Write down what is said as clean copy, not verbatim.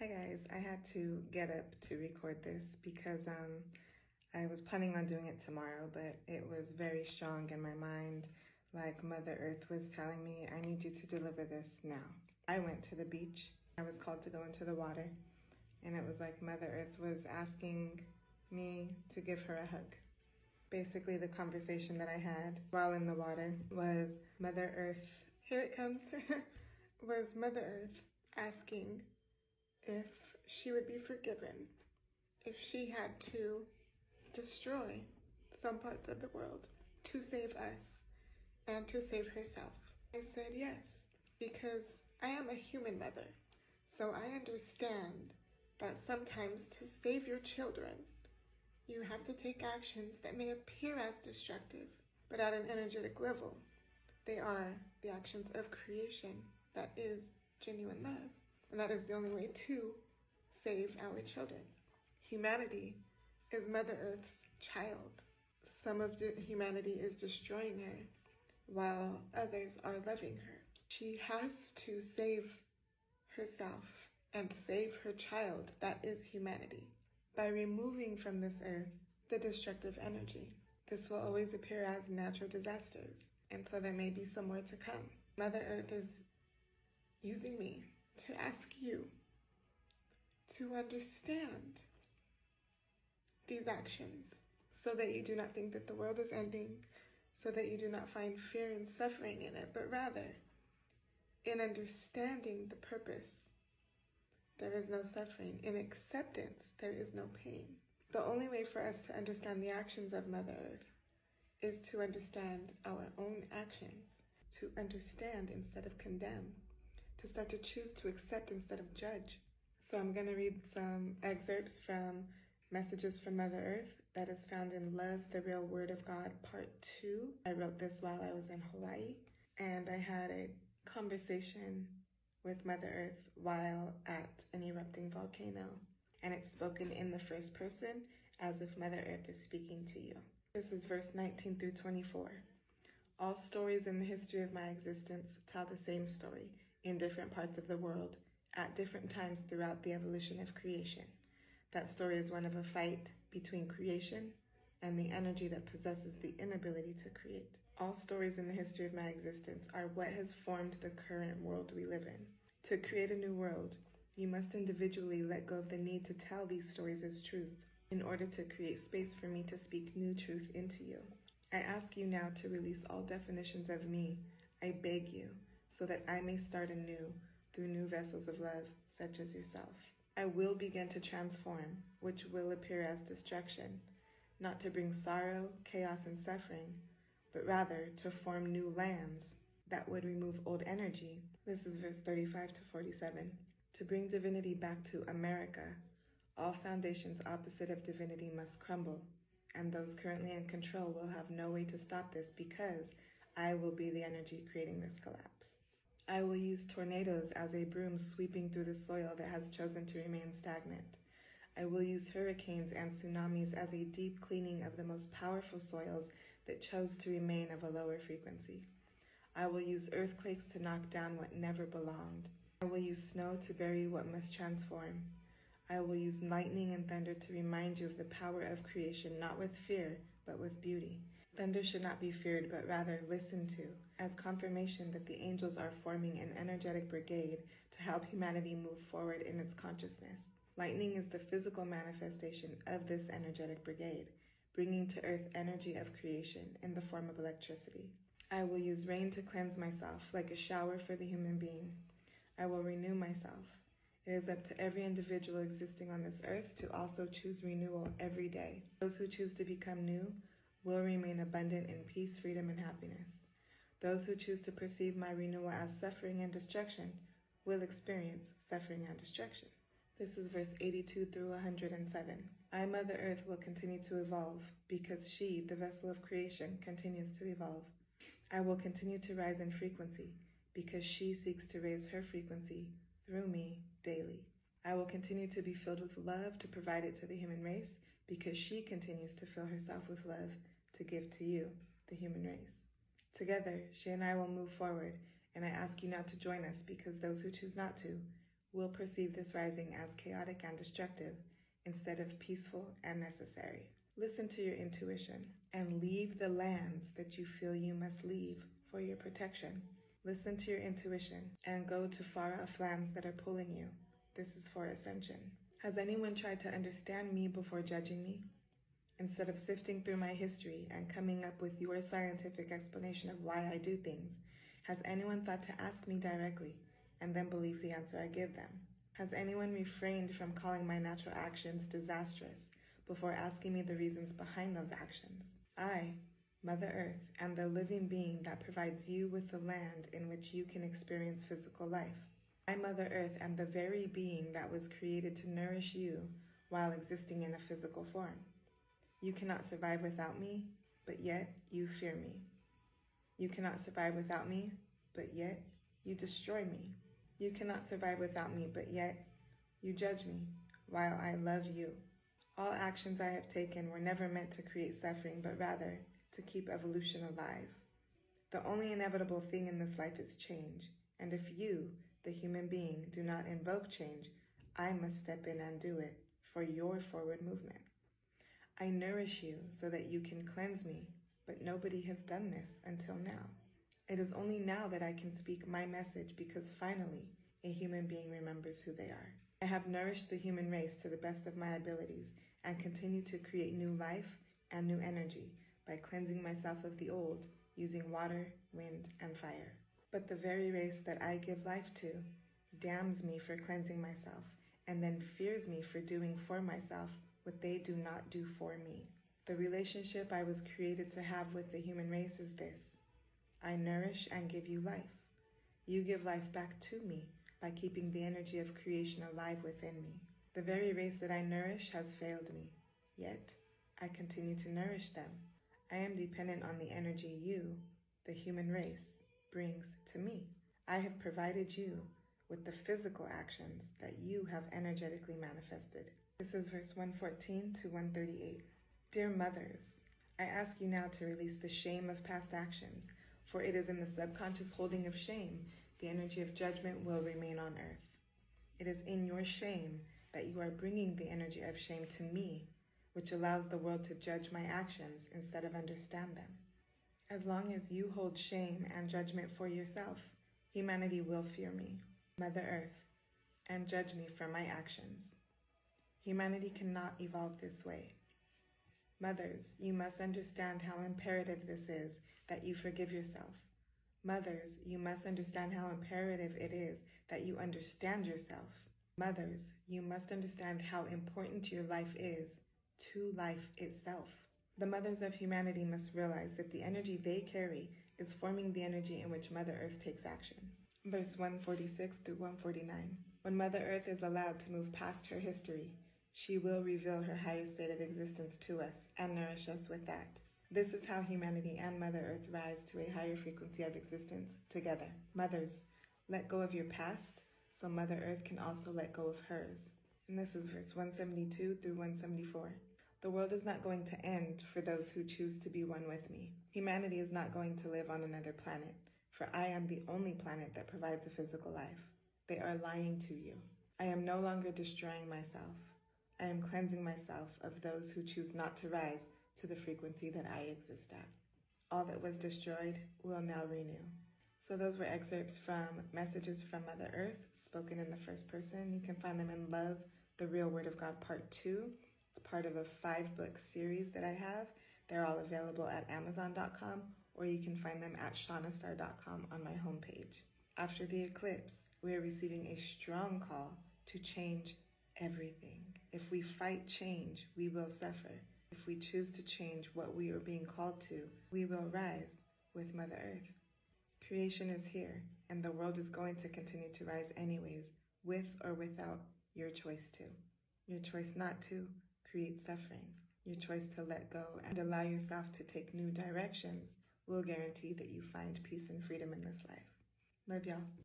Hi guys, I had to get up to record this because I was planning on doing it tomorrow, but it was very strong in my mind, like Mother Earth was telling me, I need you to deliver this now. I went to the beach. I was called to go into the water, and it was like Mother Earth was asking me to give her a hug. Basically, the conversation that I had while in the water was Mother Earth, here it comes, was Mother Earth asking if she would be forgiven if she had to destroy some parts of the world to save us and to save herself. I said yes, because I am a human mother, so I understand that sometimes to save your children, you have to take actions that may appear as destructive, but at an energetic level, they are the actions of creation that is genuine love. And that is the only way to save our children. Humanity is Mother Earth's child. Some of humanity is destroying her, while others are loving her. She has to save herself and save her child, that is humanity, by removing from this earth the destructive energy. This will always appear as natural disasters, and so there may be some more to come. Mother Earth is using me to ask you to understand these actions so that you do not think that the world is ending, so that you do not find fear and suffering in it, but rather in understanding the purpose, there is no suffering. In acceptance, there is no pain. The only way for us to understand the actions of Mother Earth is to understand our own actions, to understand instead of condemn, to start to choose to accept instead of judge. So I'm going to read some excerpts from Messages from Mother Earth that is found in Love, the Real Word of God, Part 2. I wrote this while I was in Hawaii, and I had a conversation with Mother Earth while at an erupting volcano, and it's spoken in the first person as if Mother Earth is speaking to you. This is verse 19 through 24. All stories in the history of my existence tell the same story in different parts of the world at different times throughout the evolution of creation. That story is one of a fight between creation and the energy that possesses the inability to create. All stories in the history of my existence are what has formed the current world we live in. To create a new world, you must individually let go of the need to tell these stories as truth in order to create space for me to speak new truth into you. I ask you now to release all definitions of me. I beg you, so that I may start anew through new vessels of love, such as yourself. I will begin to transform, which will appear as destruction, not to bring sorrow, chaos, and suffering, but rather to form new lands that would remove old energy. This is verse 35 to 47. To bring divinity back to America, all foundations opposite of divinity must crumble, and those currently in control will have no way to stop this because I will be the energy creating this collapse. I will use tornadoes as a broom sweeping through the soil that has chosen to remain stagnant. I will use hurricanes and tsunamis as a deep cleaning of the most powerful soils that chose to remain of a lower frequency. I will use earthquakes to knock down what never belonged. I will use snow to bury what must transform. I will use lightning and thunder to remind you of the power of creation, not with fear, but with beauty. Thunder should not be feared, but rather listened to, as confirmation that the angels are forming an energetic brigade to help humanity move forward in its consciousness. Lightning is the physical manifestation of this energetic brigade, bringing to earth energy of creation in the form of electricity. I will use rain to cleanse myself, like a shower for the human being. I will renew myself. It is up to every individual existing on this earth to also choose renewal every day. Those who choose to become new will remain abundant in peace, freedom, and happiness. Those who choose to perceive my renewal as suffering and destruction will experience suffering and destruction. This is verse 82 through 107. I, Mother Earth, will continue to evolve because she, the vessel of creation, continues to evolve. I will continue to rise in frequency because she seeks to raise her frequency through me daily. I will continue to be filled with love to provide it to the human race because she continues to fill herself with love to give to you, the human race. Together, she and I will move forward, and I ask you now to join us because those who choose not to will perceive this rising as chaotic and destructive instead of peaceful and necessary. Listen to your intuition and leave the lands that you feel you must leave for your protection. Listen to your intuition and go to far-off lands that are pulling you. This is for ascension. Has anyone tried to understand me before judging me? Instead of sifting through my history and coming up with your scientific explanation of why I do things, has anyone thought to ask me directly and then believe the answer I give them? Has anyone refrained from calling my natural actions disastrous before asking me the reasons behind those actions? I, Mother Earth, am the living being that provides you with the land in which you can experience physical life. I, Mother Earth, am the very being that was created to nourish you while existing in a physical form. You cannot survive without me, but yet you fear me. You cannot survive without me, but yet you destroy me. You cannot survive without me, but yet you judge me, while I love you. All actions I have taken were never meant to create suffering, but rather to keep evolution alive. The only inevitable thing in this life is change, and if you, the human being, do not invoke change, I must step in and do it for your forward movement. I nourish you so that you can cleanse me, but nobody has done this until now. It is only now that I can speak my message because finally a human being remembers who they are. I have nourished the human race to the best of my abilities and continue to create new life and new energy by cleansing myself of the old using water, wind, and fire. But the very race that I give life to damns me for cleansing myself and then fears me for doing for myself what they do not do for me. The relationship I was created to have with the human race is this. I nourish and give you life. You give life back to me by keeping the energy of creation alive within me. The very race that I nourish has failed me, yet I continue to nourish them. I am dependent on the energy you, the human race, brings to me. I have provided you with the physical actions that you have energetically manifested. This is verse 114 to 138. Dear mothers, I ask you now to release the shame of past actions, for it is in the subconscious holding of shame the energy of judgment will remain on earth. It is in your shame that you are bringing the energy of shame to me, which allows the world to judge my actions instead of understand them. As long as you hold shame and judgment for yourself, humanity will fear me, Mother Earth, and judge me for my actions. Humanity cannot evolve this way. Mothers, you must understand how imperative this is that you forgive yourself. Mothers, you must understand how imperative it is that you understand yourself. Mothers, you must understand how important your life is to life itself. The mothers of humanity must realize that the energy they carry is forming the energy in which Mother Earth takes action. Verse 146 through 149. When Mother Earth is allowed to move past her history, she will reveal her higher state of existence to us and nourish us with that. This is how humanity and Mother Earth rise to a higher frequency of existence together. Mothers, let go of your past so Mother Earth can also let go of hers. And this is verse 172 through 174. The world is not going to end for those who choose to be one with me. Humanity is not going to live on another planet, for I am the only planet that provides a physical life. They are lying to you. I am no longer destroying myself. I am cleansing myself of those who choose not to rise to the frequency that I exist at. All that was destroyed will now renew. So those were excerpts from Messages from Mother Earth, spoken in the first person. You can find them in Love, the Real Word of God Part 2. It's part of a 5-book series that I have. They're all available at Amazon.com, or you can find them at shaunastar.com on my homepage. After the eclipse, we are receiving a strong call to change everything. If we fight change, we will suffer. If we choose to change what we are being called to, we will rise with Mother Earth. Creation is here, and the world is going to continue to rise anyways, with or without your choice to. Your choice not to create suffering. Your choice to let go and allow yourself to take new directions will guarantee that you find peace and freedom in this life. Love y'all.